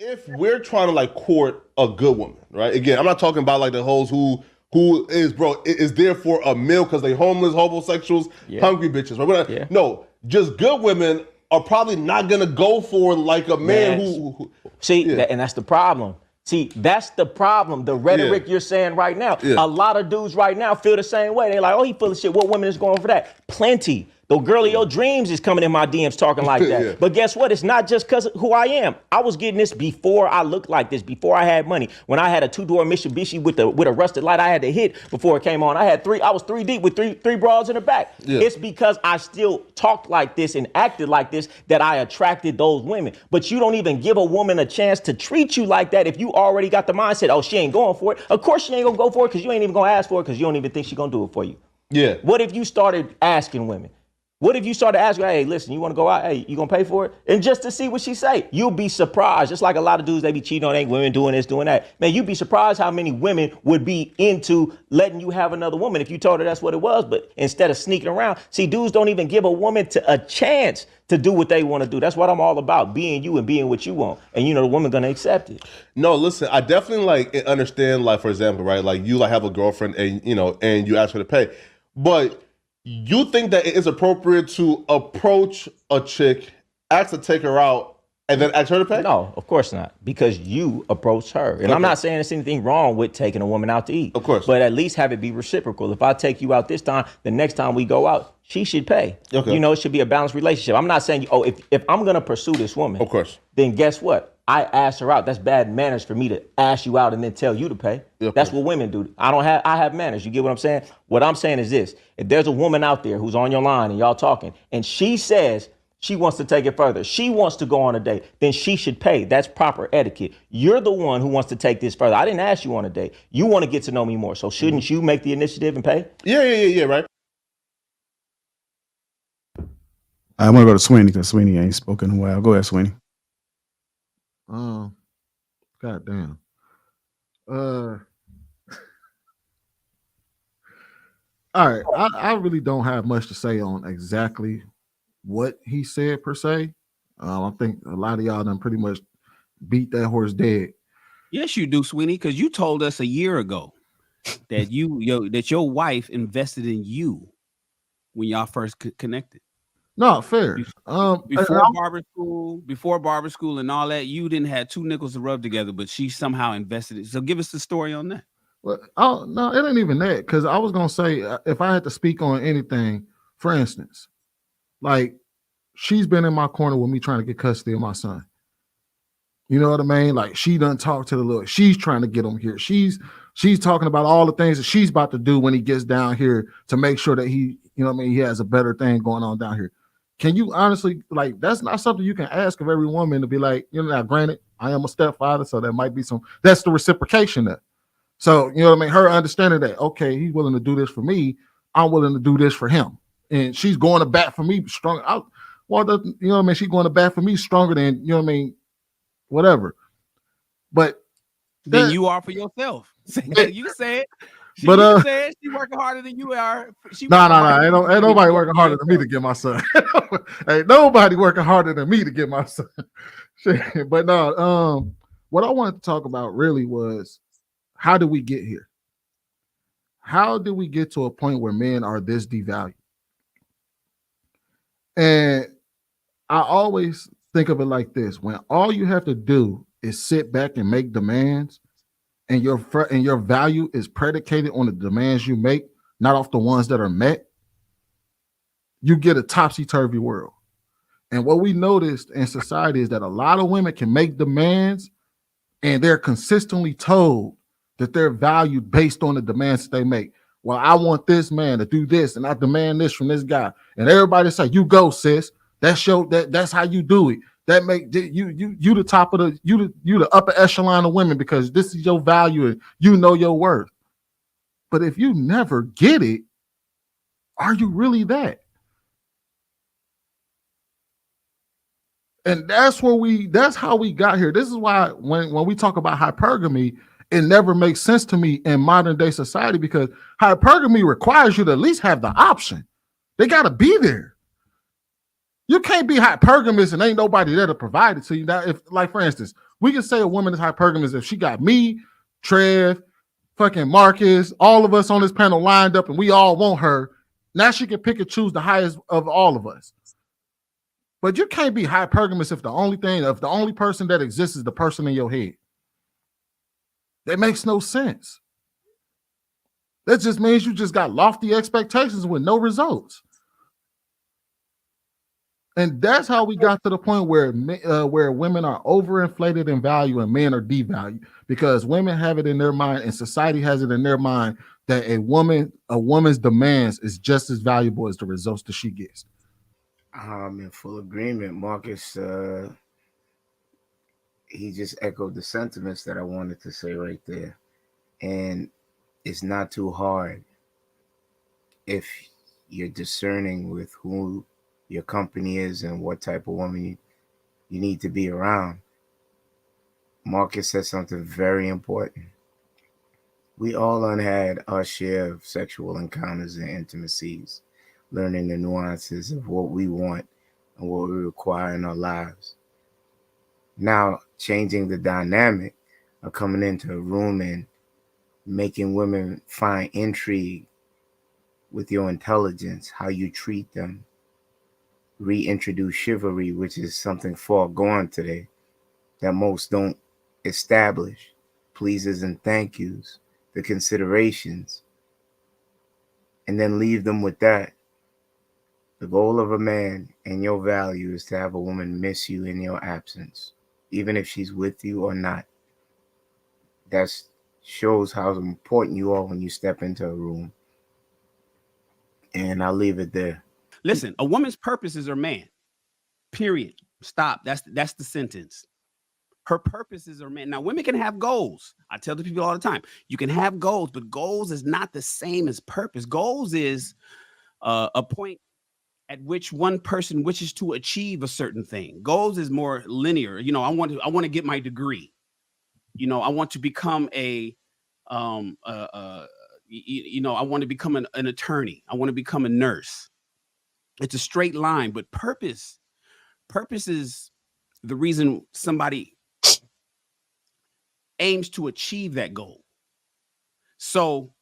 if we're trying to like court a good woman, right? Again, I'm not talking about like the hoes who is there for a meal because they homeless, homosexuals, hungry bitches, right? Yeah. No, just good women are probably not gonna go for like a man who see, and that's the problem. See, that's the problem. The rhetoric you're saying right now. A lot of dudes right now feel the same way. They're like, oh, he full of shit. What women is going for that? Plenty. The girl of your dreams is coming in my DMs talking like that. But guess what? It's not just because of who I am. I was getting this before I looked like this, before I had money. When I had a 2-door Mitsubishi with a rusted light I had to hit before it came on. I was 3 deep with three bras in the back. It's because I still talked like this and acted like this that I attracted those women. But you don't even give a woman a chance to treat you like that if you already got the mindset, oh, she ain't going for it. Of course she ain't gonna go for it because you ain't even gonna ask for it because you don't even think she gonna do it for you. Yeah. What if you started asking women? What if you started asking, hey, listen, you want to go out? Hey, you going to pay for it? And just to see what she say, you'll be surprised. Just like a lot of dudes, they be cheating on their women, doing this, doing that. Man, you'd be surprised how many women would be into letting you have another woman if you told her that's what it was. But instead of sneaking around, see, dudes don't even give a woman a chance to do what they want to do. That's what I'm all about, being you and being what you want. And, the woman going to accept it. No, listen, I definitely like understand, like, for example, right, like you like have a girlfriend and, and you ask her to pay. But you think that it is appropriate to approach a chick, ask to take her out, and then ask her to pay? No, of course not, because you approached her. And I'm not saying there's anything wrong with taking a woman out to eat. Of course. But at least have it be reciprocal. If I take you out this time, the next time we go out, she should pay. Okay. It should be a balanced relationship. I'm not saying, if I'm going to pursue this woman, of course, then guess what? I asked her out. That's bad manners for me to ask you out and then tell you to pay. That's what women do. I have manners. You get what I'm saying? What I'm saying is this. If there's a woman out there who's on your line and y'all talking and she says she wants to take it further, she wants to go on a date, then she should pay. That's proper etiquette. You're the one who wants to take this further. I didn't ask you on a date. You want to get to know me more. So shouldn't you make the initiative and pay? Yeah, right. I want to go to Sweeney because Sweeney ain't spoken in a while. Go ahead, Sweeney. God damn. All right. I really don't have much to say on exactly what he said per se. I think a lot of y'all done pretty much beat that horse dead. Yes, you do, Sweeney, because you told us a year ago that that your wife invested in you when y'all first connected. No, fair. Before barber school and all that, you didn't have 2 nickels to rub together, but she somehow invested it. So give us the story on that. Well, no, it ain't even that. Because I was gonna say, if I had to speak on anything, for instance, like she's been in my corner with me trying to get custody of my son. You know what I mean? Like she done talked to the Lord. She's trying to get him here. She's talking about all the things that she's about to do when he gets down here to make sure that he has a better thing going on down here. Can you honestly, like, that's not something you can ask of every woman to be like, now granted, I am a stepfather, so there might be that's the reciprocation there. So, her understanding that, okay, he's willing to do this for me, I'm willing to do this for him. And she's going to bat for me strong. She's going to bat for me stronger than, whatever. But then you are for yourself. You say it. She working harder than you are. No. Ain't nobody working harder than me to get my son. Ain't nobody working harder than me to get my son. But no, what I wanted to talk about really was, how did we get here? How did we get to a point where men are this devalued? And I always think of it like this: when all you have to do is sit back and make demands, and your value is predicated on the demands you make, not off the ones that are met, you get a topsy-turvy world. And what we noticed in society is that a lot of women can make demands and they're consistently told that they're valued based on the demands that they make. Well, I want this man to do this and I demand this from this guy. And everybody say, you go, sis. That's how you do it. That make you the top of you the upper echelon of women because this is your value and you know your worth. But if you never get it, are you really that? And that's how we got here. This is why when we talk about hypergamy, it never makes sense to me in modern day society, because hypergamy requires you to at least have the option. They got to be there. You can't be hypergamous and ain't nobody there to provide it to you. Now, if, like, for instance, We can say a woman is hypergamous if she got me, Trev, fucking Marcus, all of us on this panel lined up and we all want her. Now she can pick and choose the highest of all of us. But you can't be hypergamous if the only person that exists is the person in your head. That makes no sense. That just means you just got lofty expectations with no results. And that's how we got to the point where women are overinflated in value and men are devalued, because women have it in their mind and society has it in their mind that a woman's demands is just as valuable as the results that she gets. I'm in full agreement. Marcus, he just echoed the sentiments that I wanted to say right there. And it's not too hard if you're discerning with who your company is and what type of woman you need to be around. Marcus said something very important. We all had our share of sexual encounters and intimacies, learning the nuances of what we want and what we require in our lives. Now, changing the dynamic of coming into a room and making women find intrigue with your intelligence, how you treat them, reintroduce chivalry, which is something far gone today that most don't establish, pleases and thank yous, the considerations, and then leave them with that. The goal of a man and your value is to have a woman miss you in your absence, even if she's with you or not. That shows how important you are when you step into a room. And I'll leave it there. Listen, a woman's purpose is her man. Period. Stop. That's the sentence. Her purpose is her man. Now, women can have goals. I tell the people all the time, you can have goals, but goals is not the same as purpose. Goals is a point at which one person wishes to achieve a certain thing. Goals is more linear. You know, I want to get my degree. You know, I want to become I want to become an attorney. I want to become a nurse. It's a straight line, but purpose is the reason somebody aims to achieve that goal. So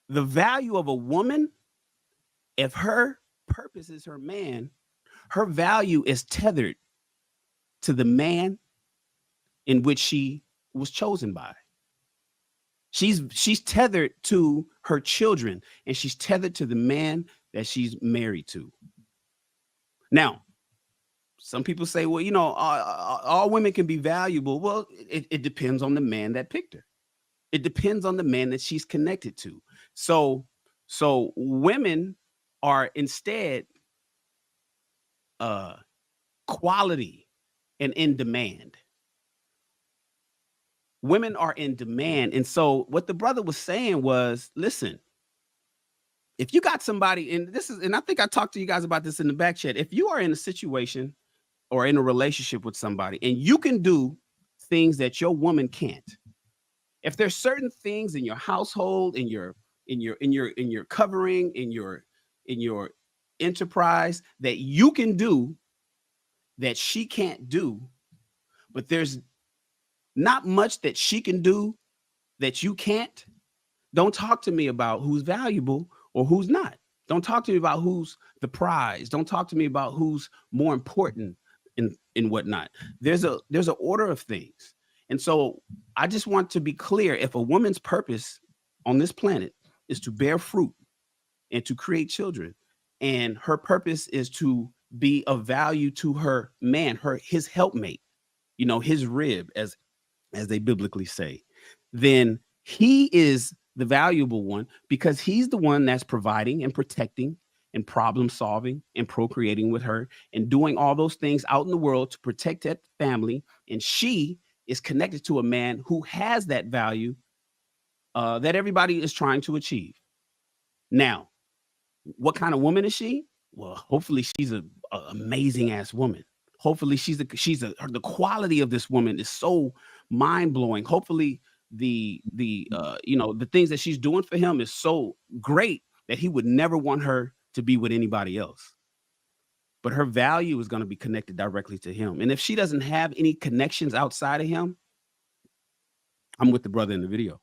the value of a woman, if her purpose is her man, her value is tethered to the man in which she was chosen by. She's tethered to her children, and she's tethered to the man that she's married to. Now, some people say, well, you know, all women can be valuable. Well, it depends on the man that picked her. It depends on the man that she's connected to. So women are instead quality and in demand. Women are in demand. And so what the brother was saying was, listen, if you got somebody, and I think I talked to you guys about this in the back chat. If you are in a situation or in a relationship with somebody and you can do things that your woman can't, if there's certain things in your household, in your covering, in your enterprise that you can do that she can't do, but there's not much that she can do that you can't, don't talk to me about who's valuable or who's not. Don't talk to me about who's the prize. Don't talk to me about who's more important in whatnot. There's an order of things. And so I just want to be clear, if a woman's purpose on this planet is to bear fruit and to create children, and her purpose is to be of value to her man, his helpmate, you know, his rib, as they biblically say, then he is the valuable one, because he's the one that's providing and protecting and problem solving and procreating with her and doing all those things out in the world to protect that family. And she is connected to a man who has that value that everybody is trying to achieve. Now, what kind of woman is she? Well, hopefully she's an amazing ass woman. Hopefully the quality of this woman is so mind blowing. Hopefully the things that she's doing for him is so great that he would never want her to be with anybody else. but her value is going to be connected directly to him. And if she doesn't have any connections outside of him, I'm with the brother in the video.